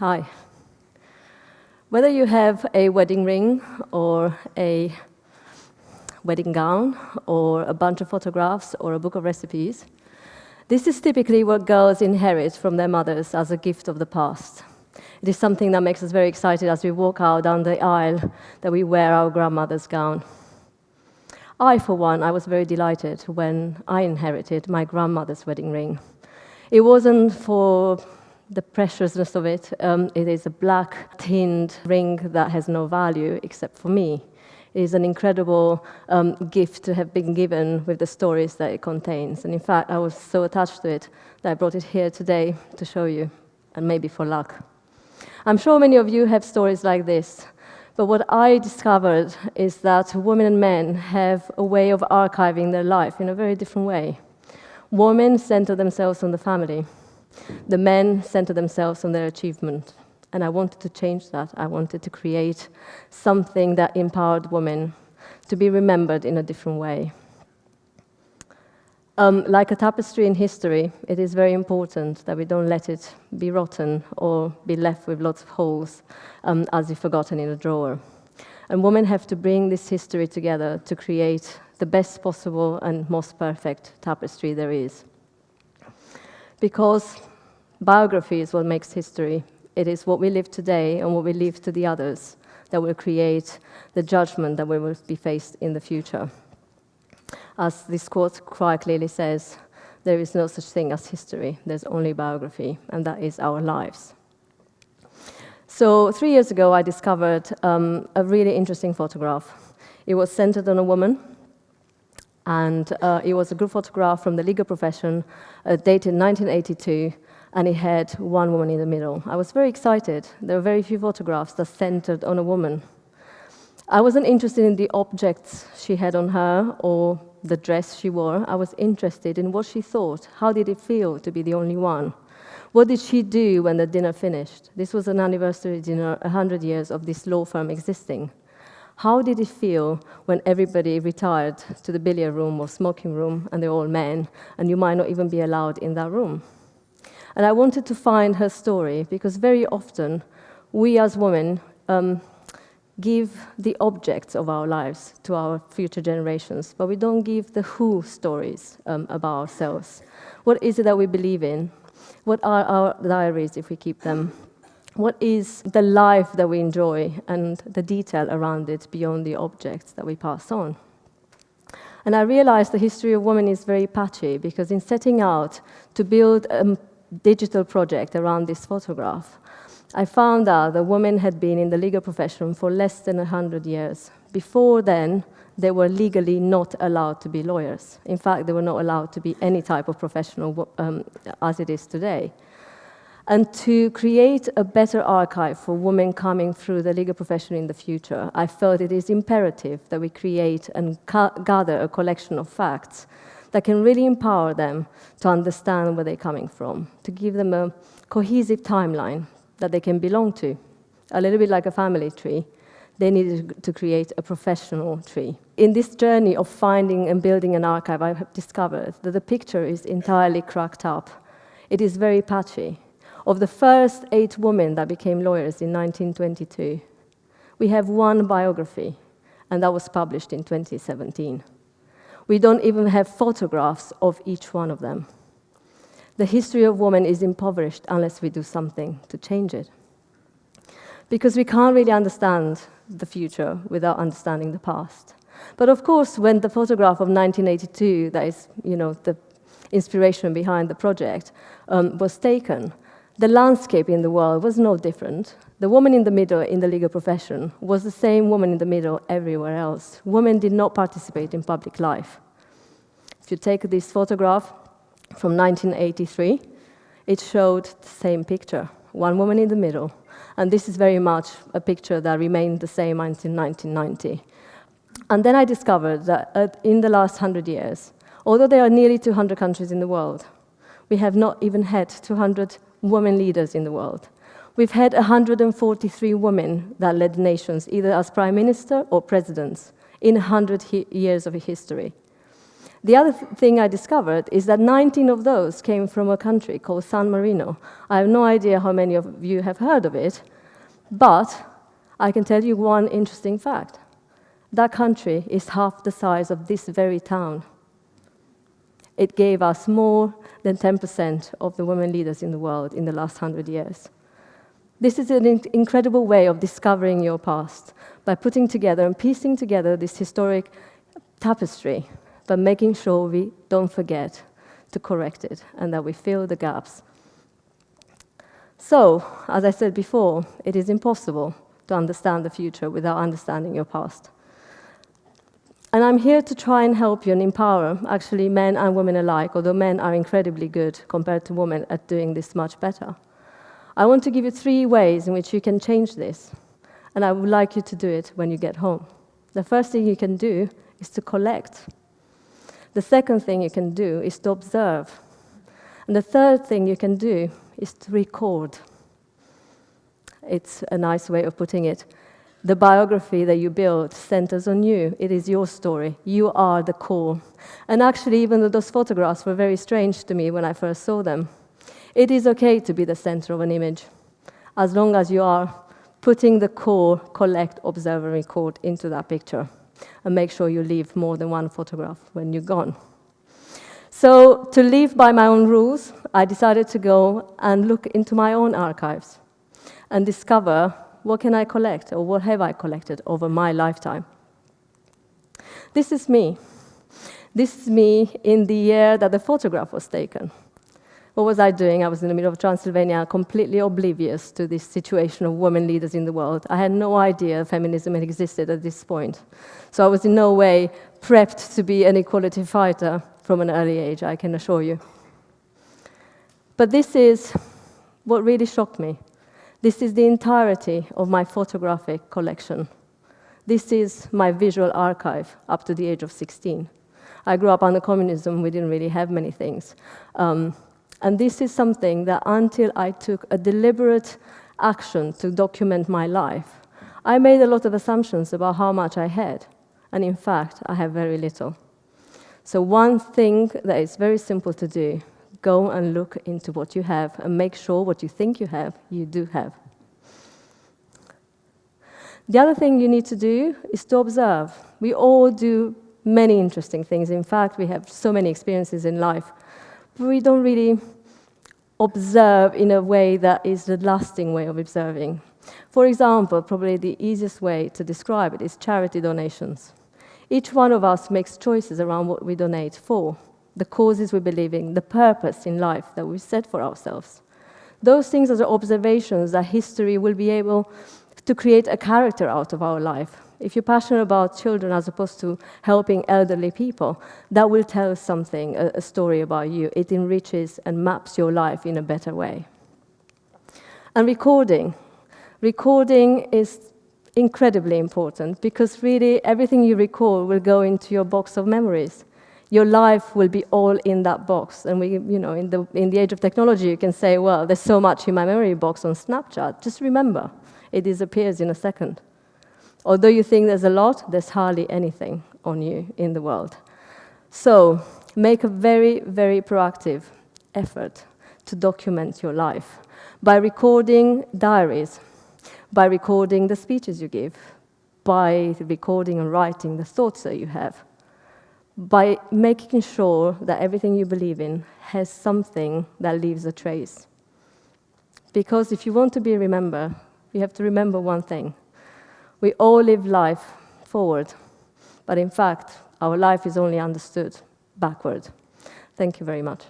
Hi. Whether you have a wedding ring or a wedding gown or a bunch of photographs or a book of recipes, this is typically what girls inherit from their mothers as a gift of the past. It is something that makes us very excited as we walk out down the aisle that we wear our grandmother's gown. For one, I was very delighted when I inherited my grandmother's wedding ring. It wasn't for the preciousness of it. It is a black tinned ring that has no value except for me. It is an incredible gift to have been given with the stories that it contains. And in fact, I was so attached to it that I brought it here today to show you, and maybe for luck. I'm sure many of you have stories like this, but what I discovered is that women and men have a way of archiving their life in a very different way. Women center themselves on the family. The men center themselves on their achievement. And I wanted to change that. I wanted to create something that empowered women to be remembered in a different way. Like a tapestry in history, it is very important that we don't let it be rotten or be left with lots of holes as if forgotten in a drawer. And women have to bring this history together to create the best possible and most perfect tapestry there is. Because biography is what makes history. It is what we live today and what we leave to the others that will create the judgment that we will be faced in the future. As this quote quite clearly says, there is no such thing as history, there's only biography, and that is our lives. So 3 years ago, I discovered a really interesting photograph. It was centered on a woman, and it was a group photograph from the legal profession, dated 1982, and it had one woman in the middle. I was very excited. There were very few photographs that centered on a woman. I wasn't interested in the objects she had on her or the dress she wore. I was interested in what she thought. How did it feel to be the only one? What did she do when the dinner finished? This was an anniversary dinner, 100 years of this law firm existing. How did it feel when everybody retired to the billiard room or smoking room, and they're all men, and you might not even be allowed in that room? And I wanted to find her story, because very often we as women give the objects of our lives to our future generations, but we don't give the who stories about ourselves. What is it that we believe in? What are our diaries if we keep them? What is the life that we enjoy and the detail around it beyond the objects that we pass on? And I realized the history of women is very patchy, because in setting out to build a digital project around this photograph, I found out that women had been in the legal profession for less than 100 years. Before then, they were legally not allowed to be lawyers. In fact, they were not allowed to be any type of professional as it is today. And to create a better archive for women coming through the legal profession in the future, I felt it is imperative that we create and gather a collection of facts that can really empower them to understand where they're coming from, to give them a cohesive timeline that they can belong to. A little bit like a family tree, they needed to create a professional tree. In this journey of finding and building an archive, I have discovered that the picture is entirely cracked up. It is very patchy. Of the first 8 women that became lawyers in 1922, we have one biography, and that was published in 2017. We don't even have photographs of each one of them. The history of women is impoverished unless we do something to change it. Because we can't really understand the future without understanding the past. But of course, when the photograph of 1982, that is, the inspiration behind the project, was taken, the landscape in the world was no different. The woman in the middle in the legal profession was the same woman in the middle everywhere else. Women did not participate in public life. If you take this photograph from 1983, it showed the same picture, one woman in the middle. And this is very much a picture that remained the same until 1990. And then I discovered that in the last 100 years, although there are nearly 200 countries in the world, we have not even had 200 women leaders in the world. We've had 143 women that led nations, either as prime minister or presidents, in 100 years of history. The other thing I discovered is that 19 of those came from a country called San Marino. I have no idea how many of you have heard of it, but I can tell you one interesting fact. That country is half the size of this very town. It gave us more than 10% of the women leaders in the world in the last 100 years. This is an incredible way of discovering your past, by putting together and piecing together this historic tapestry, but making sure we don't forget to correct it and that we fill the gaps. So, as I said before, it is impossible to understand the future without understanding your past. And I'm here to try and help you and empower, actually, men and women alike, although men are incredibly good compared to women at doing this much better. I want to give you 3 ways in which you can change this, and I would like you to do it when you get home. The first thing you can do is to collect. The second thing you can do is to observe. And the third thing you can do is to record. It's a nice way of putting it. The biography that you build centers on you. It is your story. You are the core. And actually, even though those photographs were very strange to me when I first saw them, it is okay to be the center of an image, as long as you are putting the core, collect, observe, and record into that picture. And make sure you leave more than one photograph when you're gone. So, to live by my own rules, I decided to go and look into my own archives and discover what can I collect, or what have I collected over my lifetime. This is me. This is me in the year that the photograph was taken. What was I doing? I was in the middle of Transylvania, completely oblivious to this situation of women leaders in the world. I had no idea feminism had existed at this point. So I was in no way prepped to be an equality fighter from an early age, I can assure you. But this is what really shocked me. This is the entirety of my photographic collection. This is my visual archive up to the age of 16. I grew up under communism. We didn't really have many things. And this is something that until I took a deliberate action to document my life, I made a lot of assumptions about how much I had. And in fact, I have very little. So one thing that is very simple to do, go and look into what you have and make sure what you think you have, you do have. The other thing you need to do is to observe. We all do many interesting things. In fact, we have so many experiences in life, but we don't really observe in a way that is the lasting way of observing. For example, probably the easiest way to describe it is charity donations. Each one of us makes choices around what we donate for, the causes we believe in, the purpose in life that we set for ourselves. Those things are the observations that history will be able to create a character out of our life. If you're passionate about children as opposed to helping elderly people, that will tell something, a story about you. It enriches and maps your life in a better way. And recording. Recording is incredibly important because really everything you record will go into your box of memories. Your life will be all in that box. And in the age of technology, you can say, well, there's so much in my memory box on Snapchat. Just remember, it disappears in a second. Although you think there's a lot, there's hardly anything on you in the world. So make a very, very proactive effort to document your life by recording diaries, by recording the speeches you give, by recording and writing the thoughts that you have, by making sure that everything you believe in has something that leaves a trace. Because if you want to be remembered, you have to remember one thing. We all live life forward, but in fact, our life is only understood backward. Thank you very much.